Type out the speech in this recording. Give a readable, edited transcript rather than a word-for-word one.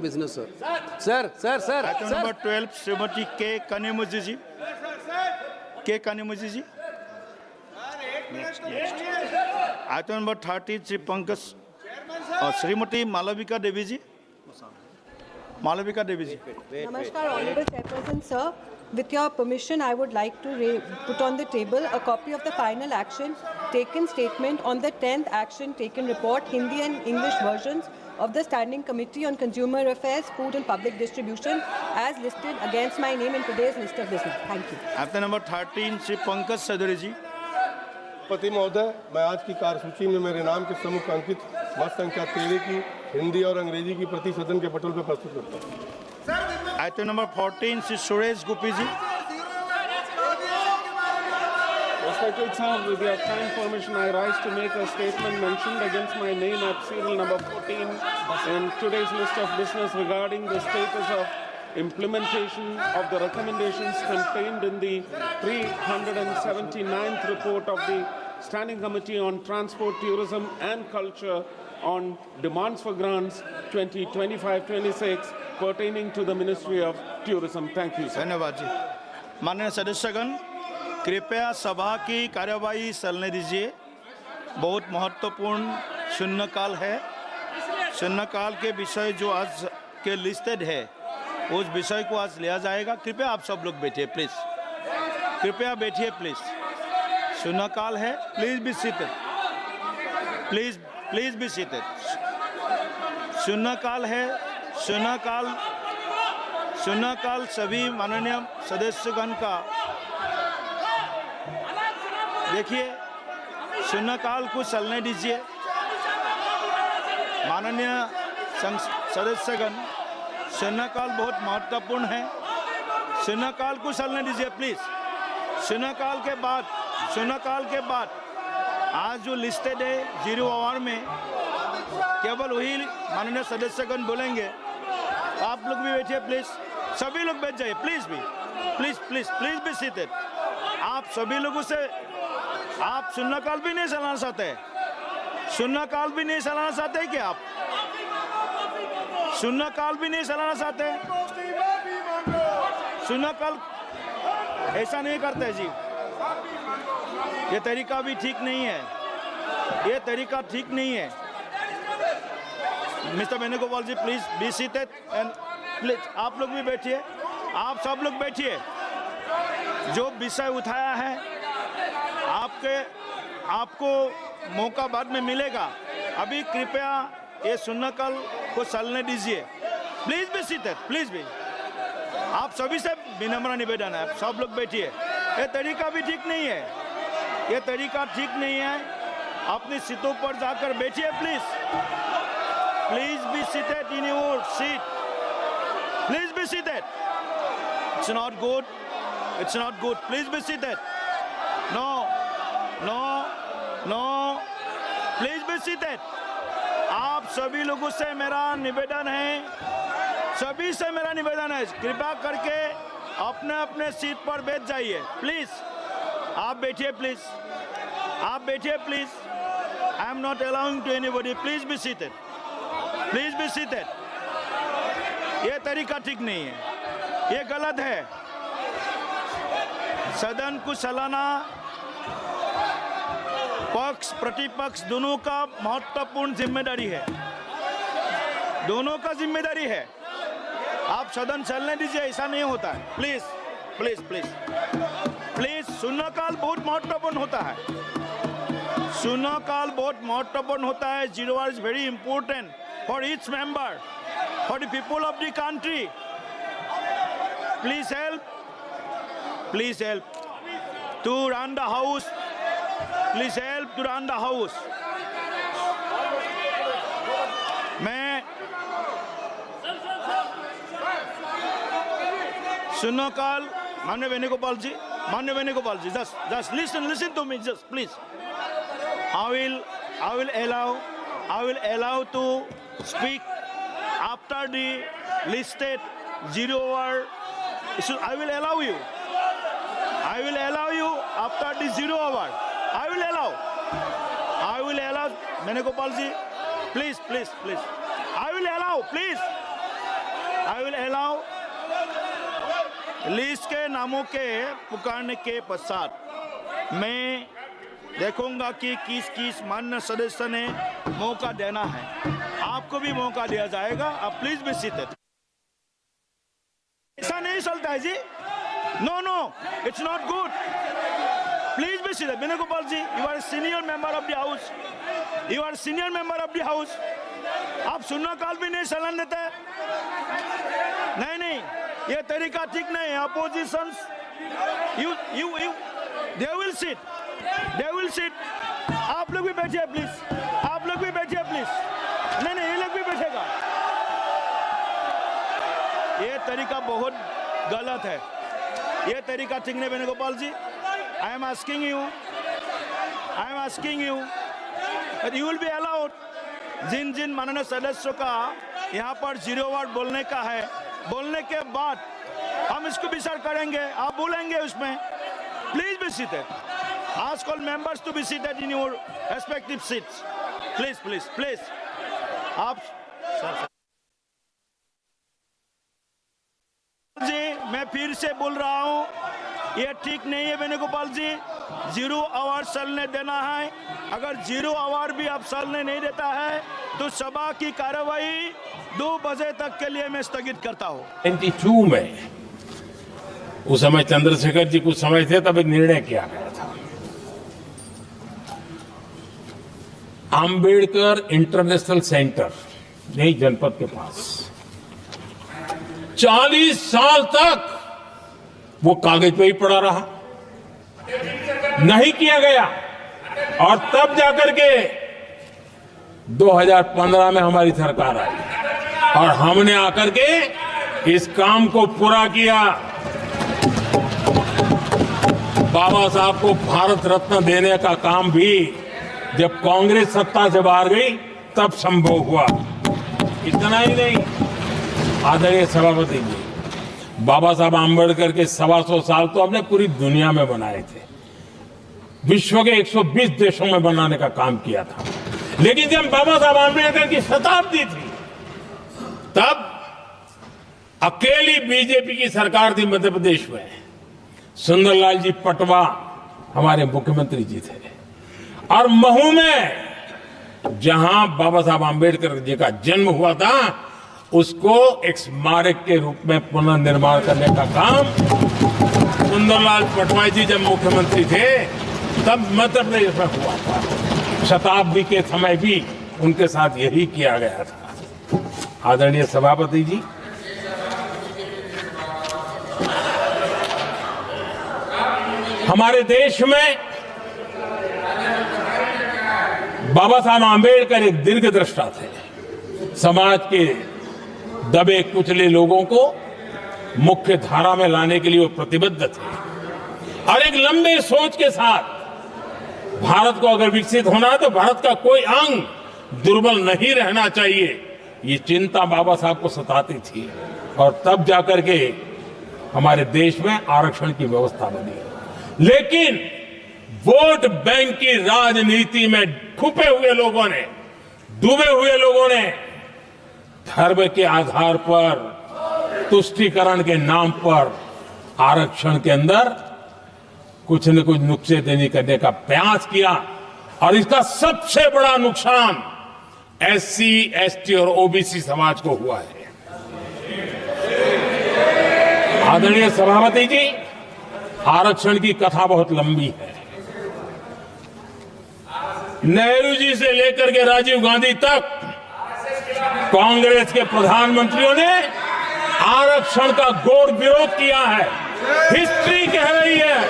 business, sir. Sir. Item number 12, Srimati K. Kanimuzhi ji. K. Kanimuzhi ji. Next. Item number 30, Sri Pankaj. Srimati Malavika Devi ji. Malavika Devi ji. Namaskar, Honorable Chairperson, sir. With your permission, I would like to put on the table a copy of the final action taken statement on the 10th action taken report, Hindi and English versions of the Standing Committee on Consumer Affairs, Food and Public Distribution as listed against my name in today's list of business. Thank you. Item number 13, Sri Pankaj Sadhuri ji. पति महोदय, मैं आज की कार्यसूची में मेरे नाम के सम्मुख अंकित मत संख्या 13 की हिंदी और अंग्रेजी की प्रति सदन के पटल पर प्रस्तुत करता हूँ। Item number 14, Sri Suresh Gopi ji. Respected sir, with your kind permission, I rise to make a statement mentioned against my name at serial number 14 in today's list of business regarding the status of implementation of the recommendations contained in the 379th report of the Standing Committee on Transport, Tourism and Culture on demands for grants 2025-26 pertaining to the Ministry of Tourism. Thank you, sir. धन्यवाद जी। माननीय सदस्यगण, कृपया सभा की कार्यवाही चलने दीजिए। बहुत महत्वपूर्ण शून्यकाल है। शून्यकाल के विषय जो आज के लिस्टेड है, उस विषय को आज लिया जाएगा। कृपया आप सब लोग बैठिए प्लीज। कृपया बैठिए प्लीज। शून्यकाल है, please be seated. Please be seated. शून्यकाल है। शून्यकाल सभी माननीय सदस्यगण का देखिए। शून्यकाल को चलने दीजिए। माननीय सदस्यगण, शून्यकाल बहुत महत्वपूर्ण है। शून्यकाल को चलने दीजिए प्लीज। शून्यकाल के बाद आज जो लिस्टेड है 0 आवर में केवल वही माननीय सदस्यगण बोलेंगे। आप लोग भी बैठिए प्लीज। सभी लोग बैठ जाइए प्लीज बी सीटेड। आप सभी लोगों से आप शून्यकाल भी नहीं चलाना चाहते? शून्यकाल भी नहीं चलाना चाहते क्या आप? शून्यकाल भी नहीं चलाना चाहते? शून्यकाल ऐसा नहीं करते जी। ये तरीका भी ठीक नहीं है। ये तरीका ठीक नहीं है। Mister Venugopal ji please be seated and please आप लोग भी बैठिए। आप सब लोग बैठिए। जो विषय उठाया है आपको मौका बाद में मिलेगा। अभी कृपया ये शून्यकाल को चलने दीजिए। Please be seated. प्लीज भी आप सभी से विनम्र निवेदन है, सब लोग बैठिए। ये तरीका भी ठीक नहीं है। ये तरीका ठीक नहीं है। अपनी सीटों पर जाकर बैठिए please. Please be seated in your seat. Please be seated. It's not good. Please be seated. No please be seated. आप सभी लोगों से मेरा निवेदन है, सभी से मेरा निवेदन है, कृपया करके अपने अपने सीट पर बैठ जाइए प्लीज। आप बैठिए please. I am not allowing to anybody. Please be seated. ये तरीका ठीक नहीं है। ये गलत है। सदन को चलाना पक्ष प्रतिपक्ष दोनों का महत्वपूर्ण जिम्मेदारी है। दोनों का जिम्मेदारी है। आप सदन चलने दीजिए। ऐसा नहीं होता है। प्लीज। शून्यकाल बहुत महत्वपूर्ण होता है। शून्यकाल बहुत महत्वपूर्ण होता है। 0 hour is very important for each member, for the people of the country. Please help to run the house. Please help to run the house. मैं शून्यकाल माननीय वेणुगोपाल जी, just listen to me, just please. I will allow to speak after the listed 0 hour. I will allow you after the 0 hour. I will allow Venugopal ji, please. I will allow, please. I will allow list के नामों के पुकारने के पश्चात मैं देखूंगा कि किस किस मान्य सदस्य ने मौका देना है। आपको भी मौका दिया जाएगा। आप प्लीज बी सीटेड। ऐसा नहीं चलता है जी। No no, it's not good. Please be seated. Venugopal ji, you are senior member of the house. You are senior member of the house. आप शून्यकाल भी नहीं चलन देते। नहीं नहीं, ये तरीका ठीक नहीं है। Opposition they will seat. आप लोग भी बैठिए प्लीज। आप लोग भी बैठिए प्लीज। नहीं नहीं, ये लोग भी बैठेगा। ये तरीका बहुत गलत है। ये तरीका ठीक नहीं। Venugopal ji, I am asking you you will be allowed. जिन जिन माननीय सदस्यों का यहाँ पर 0 वर्ड बोलने का है, बोलने के बाद हम इसको विचार करेंगे। आप बोलेंगे उसमें। Please be seated. Ask all members to be seated in your respective seats. Please. आप जी, मैं फिर से बोल रहा हूँ, ये ठीक नहीं है वेणुगोपाल जी। 0 आवर चलने देना है। अगर 0 आवर भी आप चलने नहीं देता है तो सभा की कार्यवाही 2 बजे तक के लिए मैं स्थगित करता हूँ। 92 में उस समय चंद्रशेखर जी कुछ समय थे, तब एक निर्णय किया गया था। आम्बेडकर इंटरनेशनल सेंटर नई जनपद के पास 40 साल तक वो कागज पे ही पड़ा रहा, नहीं किया गया। और तब जाकर के 2015 में हमारी सरकार आई और हमने आकर के इस काम को पूरा किया। बाबा साहब को भारत रत्न देने का काम भी जब कांग्रेस सत्ता से बाहर गई तब संभव हुआ। इतना ही नहीं, आदरणीय सभापति जी, बाबा साहब आम्बेडकर के 125 साल तो हमने पूरी दुनिया में बनाए थे। विश्व के 120 देशों में बनाने का काम किया था। लेकिन जब बाबा साहब आम्बेडकर की शताब्दी थी, तब अकेली बीजेपी की सरकार थी मध्य प्रदेश में। सुंदरलाल जी पटवा हमारे मुख्यमंत्री जी थे। और महू में जहां बाबा साहब आम्बेडकर जी का जन्म हुआ था, उसको एक स्मारक के रूप में पुनर्निर्माण करने का काम सुंदरलाल पटवाई जी जब मुख्यमंत्री थे तब मध्य प्रदेश में हुआ था। शताब्दी के समय भी उनके साथ यही किया गया था। आदरणीय सभापति जी, हमारे देश में बाबा साहब आम्बेडकर एक दीर्घदृष्टा थे। समाज के दबे कुचले लोगों को मुख्य धारा में लाने के लिए वो प्रतिबद्ध थे और एक लंबे सोच के साथ भारत को अगर विकसित होना है तो भारत का कोई अंग दुर्बल नहीं रहना चाहिए, ये चिंता बाबा साहब को सताती थी। और तब जाकर के हमारे देश में आरक्षण की व्यवस्था बनी। लेकिन वोट बैंक की राजनीति में छुपे हुए लोगों ने, डूबे हुए लोगों ने धर्म के आधार पर, तुष्टीकरण के नाम पर आरक्षण के अंदर कुछ न कुछ नुक्सेदेनी करने का प्रयास किया। और इसका सबसे बड़ा नुकसान SC, ST और OBC समाज को हुआ है। आदरणीय सभापति जी, आरक्षण की कथा बहुत लंबी है। नेहरू जी से लेकर के राजीव गांधी तक कांग्रेस के प्रधानमंत्रियों ने आरक्षण का घोर विरोध किया है। हिस्ट्री कह रही है